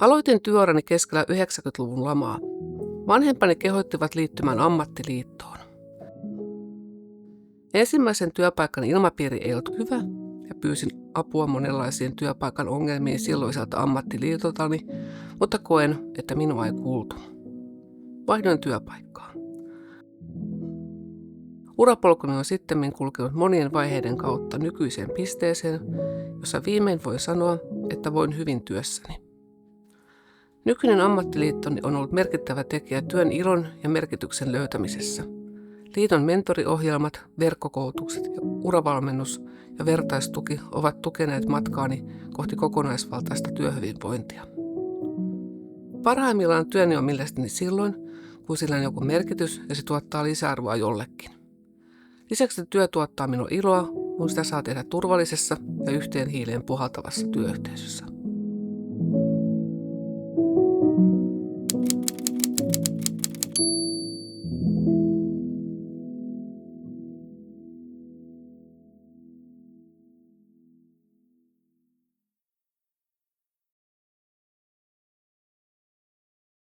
Aloitin työurani keskellä 90-luvun lamaa. Vanhempani kehottivat liittymään ammattiliittoon. Ensimmäisen työpaikan ilmapiiri ei ollut hyvä ja pyysin apua monenlaisiin työpaikan ongelmiin silloiselta ammattiliitoltani, mutta koen, että minua ei kuultu. Vaihdoin työpaikkaa. Urapolkuni on sittemmin kulkenut monien vaiheiden kautta nykyiseen pisteeseen, jossa viimein voin sanoa, että voin hyvin työssäni. Nykyinen ammattiliittoni on ollut merkittävä tekijä työn ilon ja merkityksen löytämisessä. Liiton mentoriohjelmat, verkkokoulutukset ja uravalmennus ja vertaistuki ovat tukeneet matkaani kohti kokonaisvaltaista työhyvinvointia. Parhaimmillaan työni on mielestäni silloin, kun sillä on joku merkitys ja se tuottaa lisäarvoa jollekin. Lisäksi työ tuottaa minulle iloa, kun sitä saa tehdä turvallisessa ja yhteen hiileen puhaltavassa työyhteisössä.